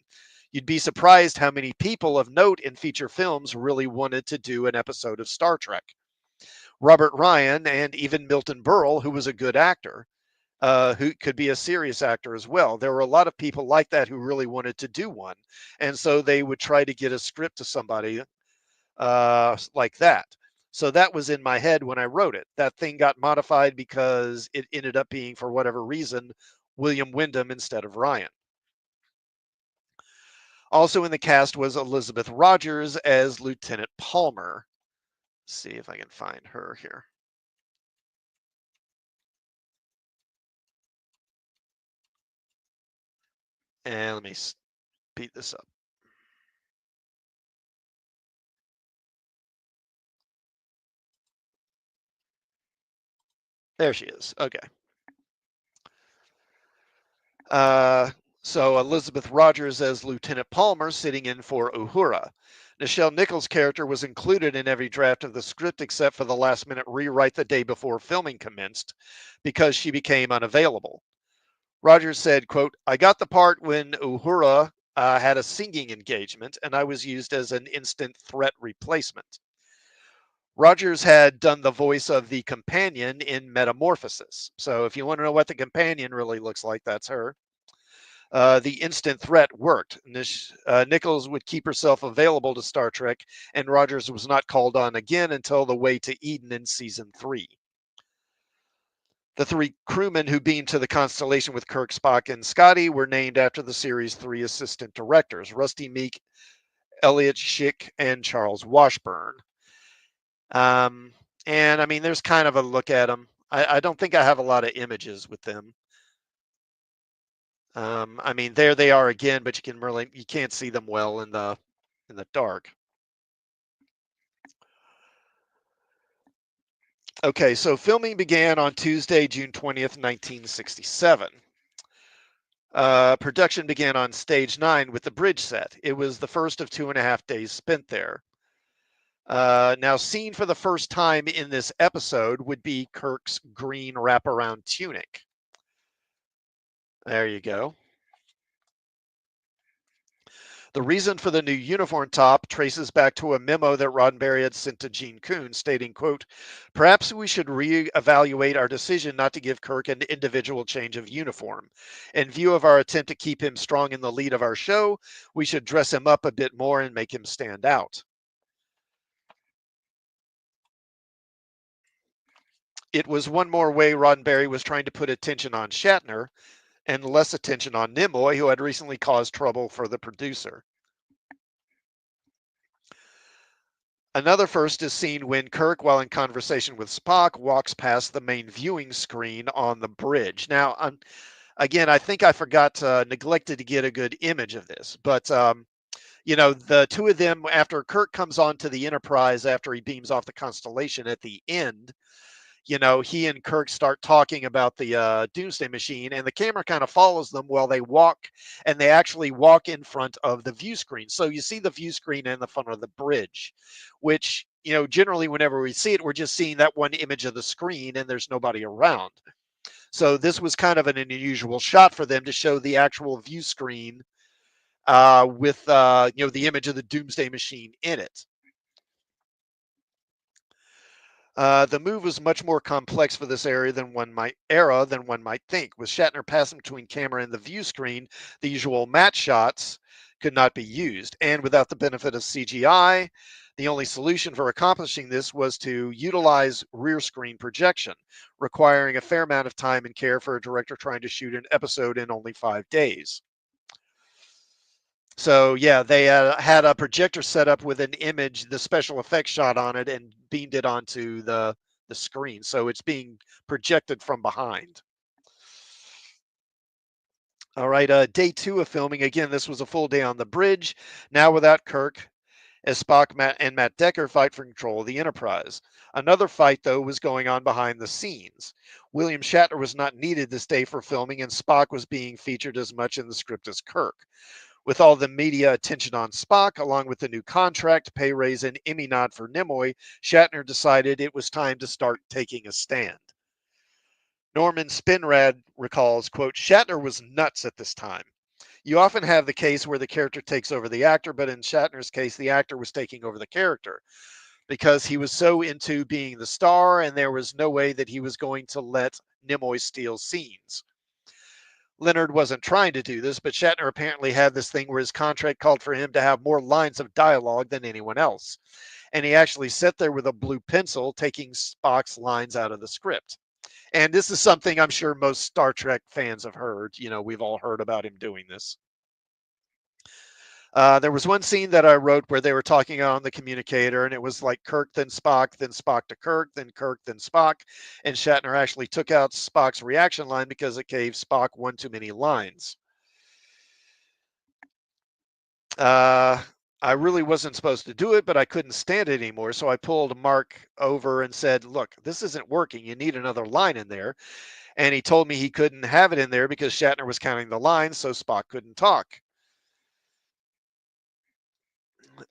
You'd be surprised how many people of note in feature films really wanted to do an episode of Star Trek. Robert Ryan and even Milton Berle, who was a good actor, who could be a serious actor as well. There were a lot of people like that who really wanted to do one. And so they would try to get a script to somebody like that. So that was in my head when I wrote it. That thing got modified because it ended up being, for whatever reason, William Wyndham instead of Ryan. Also in the cast was Elizabeth Rogers as Lieutenant Palmer. Let's see if I can find her here. And let me speed this up. There she is. Okay. So Elizabeth Rogers as Lieutenant Palmer, sitting in for Uhura. Nichelle Nichols' character was included in every draft of the script except for the last minute rewrite the day before filming commenced because she became unavailable. Rogers said, quote, "I got the part when Uhura had a singing engagement and I was used as an instant threat replacement." Rogers had done the voice of the companion in Metamorphosis. So if you want to know what the companion really looks like, that's her. The instant threat worked. Nichols would keep herself available to Star Trek, and Rogers was not called on again until The Way to Eden in season 3. The 3 crewmen who beamed to the Constellation with Kirk, Spock, and Scotty were named after the series' 3 assistant directors, Rusty Meek, Elliot Schick, and Charles Washburn. And I mean, there's kind of a look at them. I don't think I have a lot of images with them. I mean, there they are again, but you can't see them well in the dark. Okay, so filming began on Tuesday, June 20th, 1967. Production began on stage 9 with the bridge set. It was the first of 2.5 days spent there. Now, seen for the first time in this episode would be Kirk's green wraparound tunic. There you go. The reason for the new uniform top traces back to a memo that Roddenberry had sent to Gene Coon stating, quote, perhaps we should reevaluate our decision not to give Kirk an individual change of uniform. In view of our attempt to keep him strong in the lead of our show, we should dress him up a bit more and make him stand out. It was one more way Roddenberry was trying to put attention on Shatner and less attention on Nimoy, who had recently caused trouble for the producer. Another first is seen when Kirk, while in conversation with Spock, walks past the main viewing screen on the bridge. Now, again, I think I forgot, neglected to get a good image of this, but the two of them, after Kirk comes onto the Enterprise after he beams off the Constellation at the end, he and Kirk start talking about the Doomsday machine, and the camera kind of follows them while they walk, and they actually walk in front of the view screen. So you see the view screen in the front of the bridge, which, generally whenever we see it, we're just seeing that one image of the screen and there's nobody around. So this was kind of an unusual shot for them to show the actual view screen with, the image of the Doomsday machine in it. The move was much more complex for this than one might think. With Shatner passing between camera and the view screen, the usual matte shots could not be used. And without the benefit of CGI, the only solution for accomplishing this was to utilize rear screen projection, requiring a fair amount of time and care for a director trying to shoot an episode in only 5 days. So yeah, they had a projector set up with an image, the special effects shot on it, and beamed it onto the screen. So it's being projected from behind. All right, day 2 of filming. Again, this was a full day on the bridge. Now without Kirk, as Spock and Matt Decker fight for control of the Enterprise. Another fight, though, was going on behind the scenes. William Shatner was not needed this day for filming, and Spock was being featured as much in the script as Kirk. With all the media attention on Spock, along with the new contract, pay raise, and Emmy nod for Nimoy, Shatner decided it was time to start taking a stand. Norman Spinrad recalls, quote, Shatner was nuts at this time. You often have the case where the character takes over the actor, but in Shatner's case, the actor was taking over the character because he was so into being the star, and there was no way that he was going to let Nimoy steal scenes. Leonard wasn't trying to do this, but Shatner apparently had this thing where his contract called for him to have more lines of dialogue than anyone else. And he actually sat there with a blue pencil taking Spock's lines out of the script. And this is something I'm sure most Star Trek fans have heard. We've all heard about him doing this. There was one scene that I wrote where they were talking on the communicator, and it was like Kirk, then Spock to Kirk, then Spock. And Shatner actually took out Spock's reaction line because it gave Spock one too many lines. I really wasn't supposed to do it, but I couldn't stand it anymore. So I pulled Mark over and said, look, this isn't working. You need another line in there. And he told me he couldn't have it in there because Shatner was counting the lines, so Spock couldn't talk.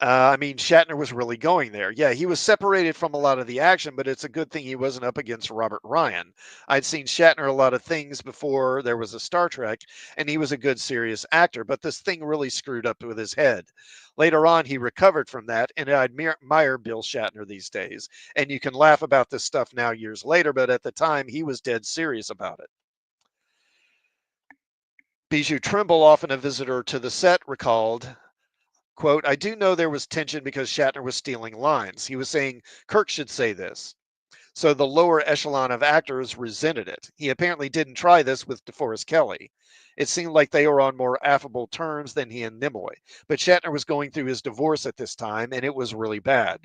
Shatner was really going there. Yeah, he was separated from a lot of the action, but it's a good thing he wasn't up against Robert Ryan. I'd seen Shatner a lot of things before there was a Star Trek, and he was a good, serious actor, but this thing really screwed up with his head. Later on, he recovered from that, and I admire Bill Shatner these days. And you can laugh about this stuff now years later, but at the time, he was dead serious about it. Bijou Trimble, often a visitor to the set, recalled, quote, I do know there was tension because Shatner was stealing lines. He was saying, Kirk should say this. So the lower echelon of actors resented it. He apparently didn't try this with DeForest Kelley. It seemed like they were on more affable terms than he and Nimoy. But Shatner was going through his divorce at this time, and it was really bad.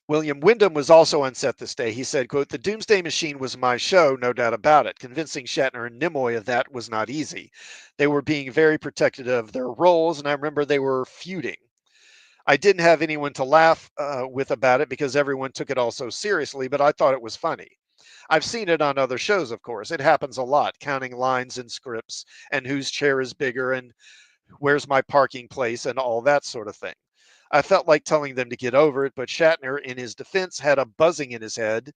William Wyndham was also on set this day. He said, quote, the Doomsday Machine was my show, no doubt about it. Convincing Shatner and Nimoy of that was not easy. They were being very protective of their roles, and I remember they were feuding. I didn't have anyone to laugh with about it because everyone took it all so seriously, but I thought it was funny. I've seen it on other shows, of course. It happens a lot, counting lines in scripts and whose chair is bigger and where's my parking place and all that sort of thing. I felt like telling them to get over it, but Shatner, in his defense, had a buzzing in his head.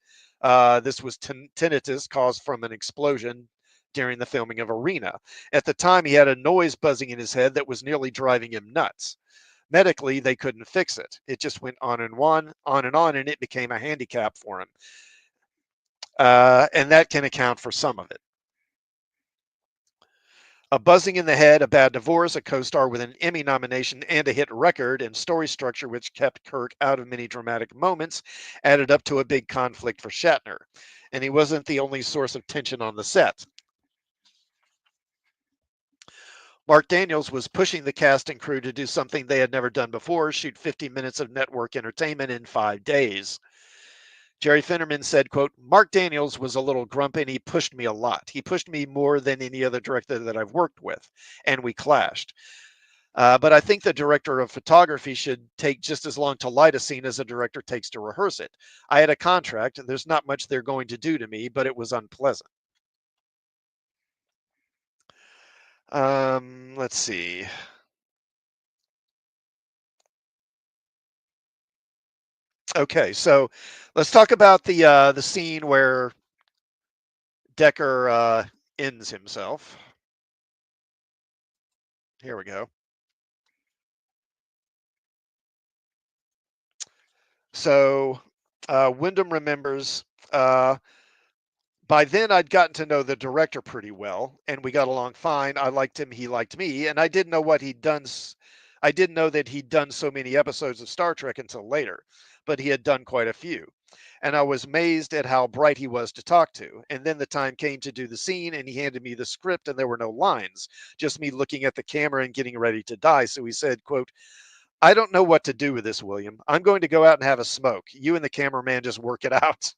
This was tinnitus caused from an explosion during the filming of Arena. At the time, he had a noise buzzing in his head that was nearly driving him nuts. Medically, they couldn't fix it. It just went on and on, and it became a handicap for him. And that can account for some of it. A buzzing in the head, a bad divorce, a co-star with an Emmy nomination, and a hit record, and story structure which kept Kirk out of many dramatic moments added up to a big conflict for Shatner. And he wasn't the only source of tension on the set. Mark Daniels was pushing the cast and crew to do something they had never done before, shoot 50 minutes of network entertainment in 5 days. Jerry Finnerman said, quote, Mark Daniels was a little grumpy and he pushed me a lot. He pushed me more than any other director that I've worked with, and we clashed. But I think the director of photography should take just as long to light a scene as a director takes to rehearse it. I had a contract, and there's not much they're going to do to me, but it was unpleasant. Let's see. Okay, so let's talk about the scene where Decker ends himself. Here we go. So Wyndham remembers. By then, I'd gotten to know the director pretty well, and we got along fine. I liked him, he liked me, and I didn't know what he'd done. I didn't know that he'd done so many episodes of Star Trek until later, but he had done quite a few. And I was amazed at how bright he was to talk to. And then the time came to do the scene, and he handed me the script, and there were no lines, just me looking at the camera and getting ready to die. So he said, quote, I don't know what to do with this, William. I'm going to go out and have a smoke. You and the cameraman just work it out.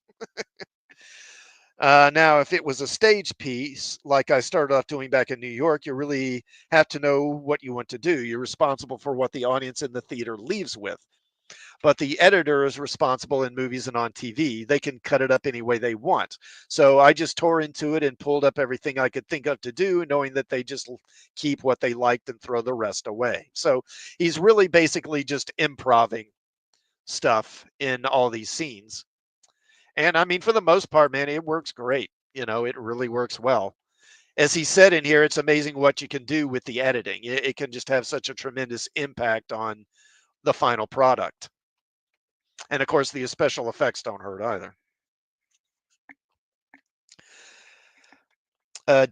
Now, if it was a stage piece, like I started off doing back in New York, you really have to know what you want to do. You're responsible for what the audience in the theater leaves with. But the editor is responsible in movies and on TV. They can cut it up any way they want. So I just tore into it and pulled up everything I could think of to do, knowing that they just keep what they liked and throw the rest away. So he's really basically just improving stuff in all these scenes. And I mean, for the most part, man, it works great. It really works well. As he said in here, it's amazing what you can do with the editing. It can just have such a tremendous impact on the final product. And of course, the special effects don't hurt either.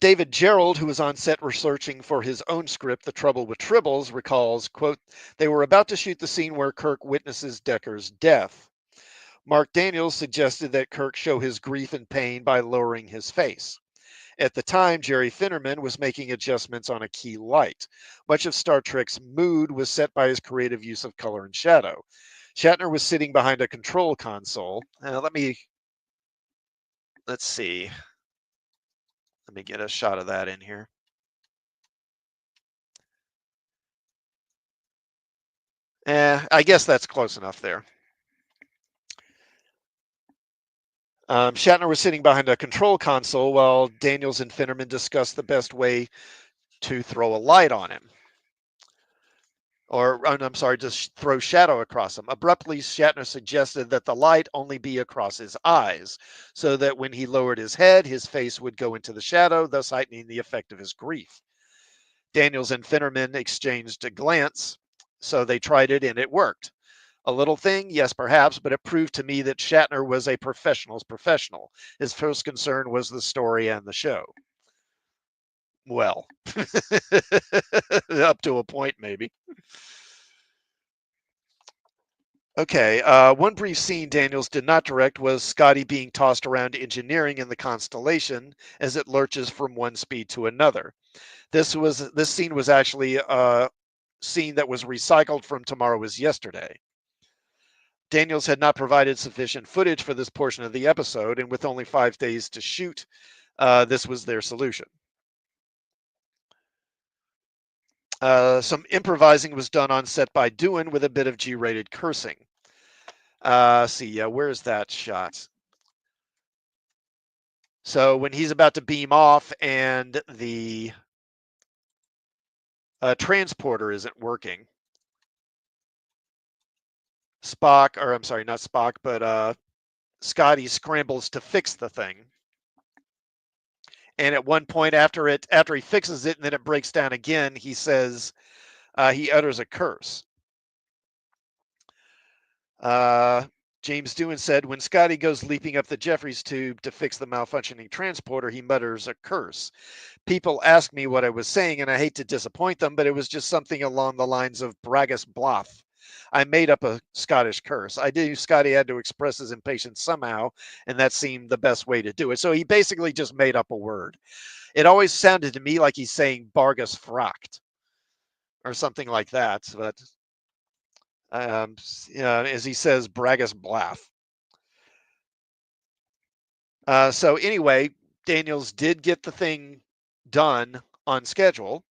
David Gerald, who was on set researching for his own script, The Trouble with Tribbles, recalls, quote, they were about to shoot the scene where Kirk witnesses Decker's death. Mark Daniels suggested that Kirk show his grief and pain by lowering his face. At the time, Jerry Finnerman was making adjustments on a key light. Much of Star Trek's mood was set by his creative use of color and shadow. Shatner was sitting behind a control console. Let's see. Let me get a shot of that in here. I guess that's close enough there. Shatner was sitting behind a control console while Daniels and Finnerman discussed the best way to throw a light on him. I'm sorry, just throw shadow across him. Abruptly, Shatner suggested that the light only be across his eyes, so that when he lowered his head, his face would go into the shadow, thus heightening the effect of his grief. Daniels and Finnerman exchanged a glance, so they tried it and it worked. A little thing, yes, perhaps, but it proved to me that Shatner was a professional's professional. His first concern was the story and the show. Well, up to a point, maybe. Okay, one brief scene Daniels did not direct was Scotty being tossed around engineering in the Constellation as it lurches from one speed to another. This scene was actually a scene that was recycled from Tomorrow Is Yesterday. Daniels had not provided sufficient footage for this portion of the episode, and with only 5 days to shoot, this was their solution. Some improvising was done on set by Doohan with a bit of G-rated cursing. Where's that shot? So when he's about to beam off and the transporter isn't working, not Spock, but Scotty scrambles to fix the thing. And at one point after he fixes it and then it breaks down again, he says, he utters a curse. James Doohan said, when Scotty goes leaping up the Jeffries tube to fix the malfunctioning transporter, he mutters a curse. People ask me what I was saying, and I hate to disappoint them, but it was just something along the lines of Bragus Bluff. I made up a Scottish curse. I knew Scotty had to express his impatience somehow, and that seemed the best way to do it. So he basically just made up a word. It always sounded to me like he's saying Bargus Fracht or something like that, but as he says, Bragus Bluff. So anyway, Daniels did get the thing done on schedule.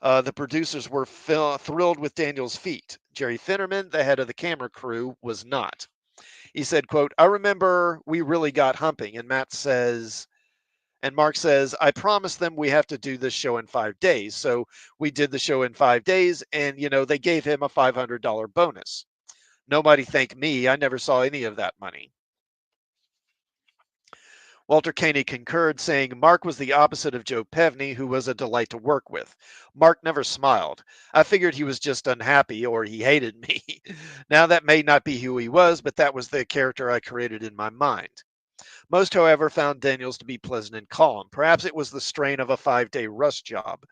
The producers were thrilled with Daniels' feat. Jerry Finnerman, the head of the camera crew, was not. He said, quote, I remember we really got humping. And Mark says, I promised them we have to do this show in 5 days. So we did the show in 5 days, and, they gave him a $500 bonus. Nobody thanked me. I never saw any of that money. Walter Caney concurred, saying Mark was the opposite of Joe Pevney, who was a delight to work with. Mark never smiled. I figured he was just unhappy or he hated me. Now, that may not be who he was, but that was the character I created in my mind. Most, however, found Daniels to be pleasant and calm. Perhaps it was the strain of a 5-day rush job.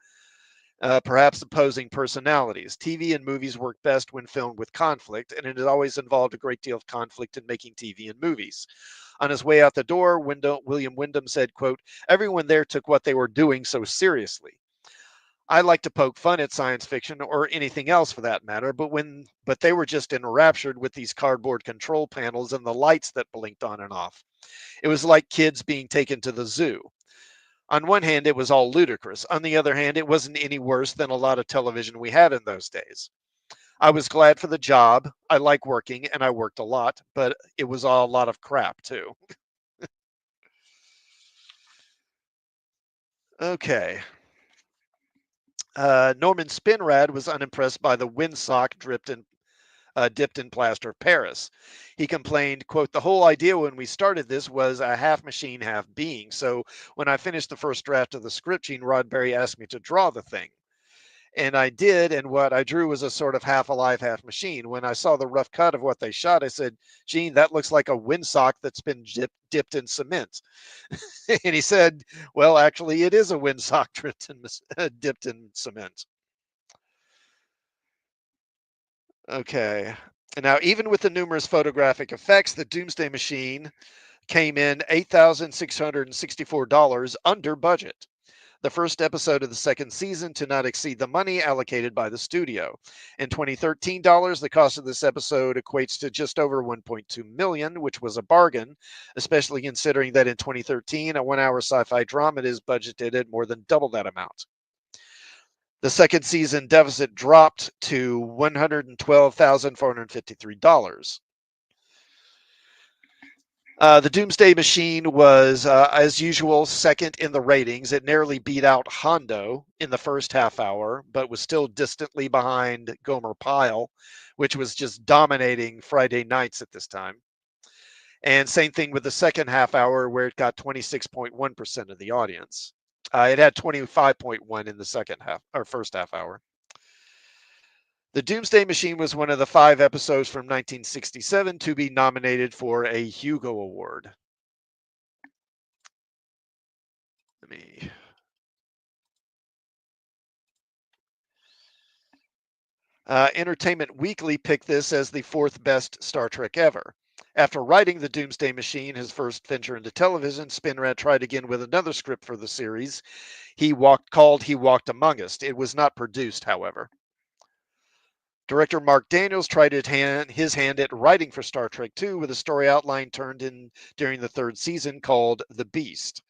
Perhaps opposing personalities. TV and movies work best when filmed with conflict, and it has always involved a great deal of conflict in making TV and movies. On his way out the door, William Wyndham said, quote, everyone there took what they were doing so seriously. I like to poke fun at science fiction or anything else for that matter, but they were just enraptured with these cardboard control panels and the lights that blinked on and off. It was like kids being taken to the zoo. On one hand, it was all ludicrous. On the other hand, it wasn't any worse than a lot of television we had in those days. I was glad for the job. I like working, and I worked a lot, but it was all a lot of crap, too. Okay. Norman Spinrad was unimpressed by the windsock dipped in plaster of Paris. He complained, quote, the whole idea when we started this was a half machine, half being. So when I finished the first draft of the script, Gene Roddenberry asked me to draw the thing. And I did, and what I drew was a sort of half alive, half machine. When I saw the rough cut of what they shot, I said, Gene, that looks like a windsock that's been dipped in cement. And he said, well, actually, it is a windsock dipped in cement. Okay. Now, even with the numerous photographic effects, the Doomsday Machine came in $8,664 under budget. The first episode of the second season to not exceed the money allocated by the studio. In 2013 dollars, the cost of this episode equates to just over 1.2 million, which was a bargain, especially considering that in 2013, a 1-hour sci-fi drama is budgeted at more than double that amount. The second season deficit dropped to $112,453. The Doomsday Machine was, as usual, second in the ratings. It narrowly beat out Hondo in the first half hour, but was still distantly behind Gomer Pyle, which was just dominating Friday nights at this time. And same thing with the second half hour, where it got 26.1% of the audience. It had 25.1 in the second half or first half hour. The Doomsday Machine was one of the 5 episodes from 1967 to be nominated for a Hugo Award. Let me. Entertainment Weekly picked this as the 4th best Star Trek ever. After writing The Doomsday Machine, his first venture into television, Spinrad tried again with another script for the series. He walked Among Us. It was not produced, however. Director Mark Daniels tried his hand at writing for Star Trek II with a story outline turned in during the 3rd season called The Beast.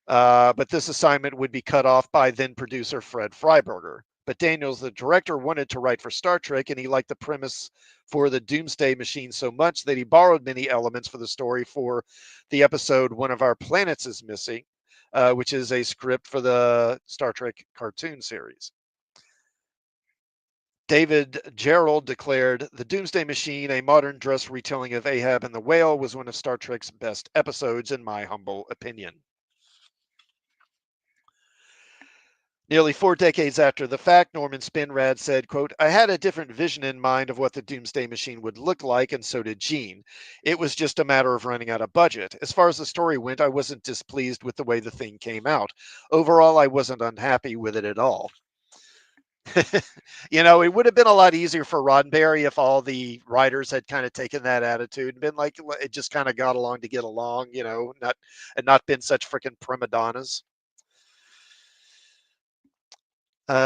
But this assignment would be cut off by then producer Fred Freiberger. But Daniels, the director, wanted to write for Star Trek, and he liked the premise for the Doomsday Machine so much that he borrowed many elements for the story for the episode One of Our Planets is Missing, which is a script for the Star Trek cartoon series. David Gerrold declared, The Doomsday Machine, a modern dress retelling of Ahab and the Whale, was one of Star Trek's best episodes, in my humble opinion. Nearly 4 decades after the fact, Norman Spinrad said, quote, I had a different vision in mind of what the Doomsday Machine would look like, and so did Gene. It was just a matter of running out of budget. As far as the story went, I wasn't displeased with the way the thing came out. Overall, I wasn't unhappy with it at all. It would have been a lot easier for Roddenberry if all the writers had kind of taken that attitude and been like, it just kind of got along to get along, not been such freaking prima donnas.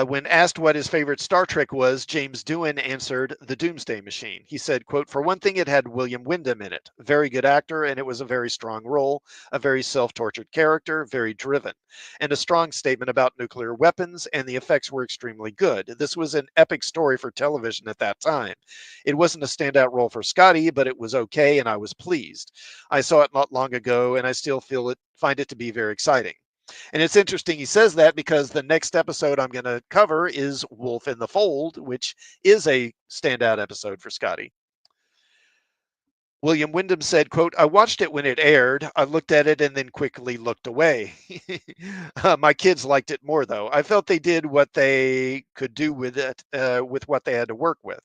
When asked what his favorite Star Trek was, James Doohan answered The Doomsday Machine. He said, quote, for one thing, it had William Wyndham in it. Very good actor, and it was a very strong role, a very self-tortured character, very driven, and a strong statement about nuclear weapons, and the effects were extremely good. This was an epic story for television at that time. It wasn't a standout role for Scotty, but it was okay, and I was pleased. I saw it not long ago, and I still find it to be very exciting. And it's interesting he says that because the next episode I'm going to cover is Wolf in the Fold, which is a standout episode for Scotty. William Wyndham said, quote, I watched it when it aired. I looked at it and then quickly looked away. My kids liked it more, though. I felt they did what they could do with it, with what they had to work with.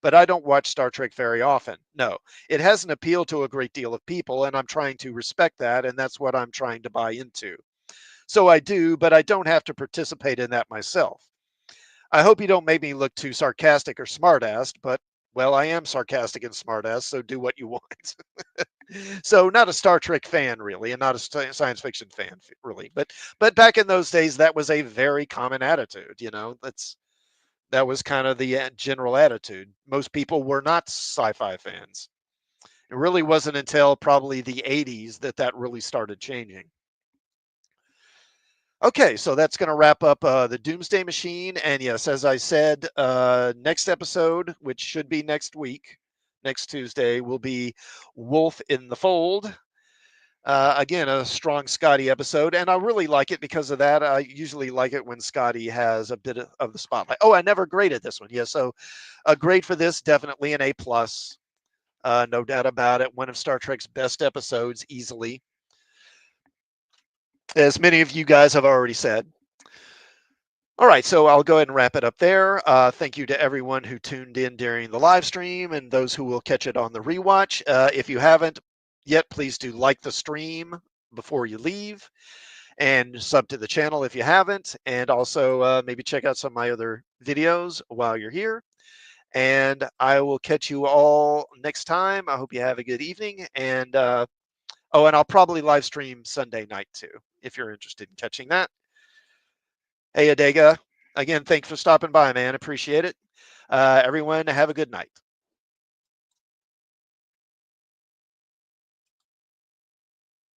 But I don't watch Star Trek very often. No, it has an appeal to a great deal of people, and I'm trying to respect that, and that's what I'm trying to buy into. So I do, but I don't have to participate in that myself. I hope you don't make me look too sarcastic or smartass, but well, I am sarcastic and smartass, so do what you want. So not a Star Trek fan really, and not a science fiction fan really, but back in those days, that was a very common attitude. That was kind of the general attitude. Most people were not sci-fi fans. It really wasn't until probably the 80s that really started changing. Okay, so that's going to wrap up the Doomsday Machine. And yes, as I said, next episode, which should be next week, next Tuesday, will be Wolf in the Fold. Again, a strong Scotty episode. And I really like it because of that. I usually like it when Scotty has a bit of the spotlight. Oh, I never graded this one. Yeah, so a grade for this, definitely an A plus. No doubt about it. One of Star Trek's best episodes, easily. As many of you guys have already said. All right, so I'll go ahead and wrap it up there. Thank you to everyone who tuned in during the live stream and those who will catch it on the rewatch. If you haven't yet, please do like the stream before you leave and sub to the channel if you haven't. And also maybe check out some of my other videos while you're here. And I will catch you all next time. I hope you have a good evening. And and I'll probably live stream Sunday night too, if you're interested in catching that. Hey, Adega. Again, thanks for stopping by, man. Appreciate it. Everyone, have a good night.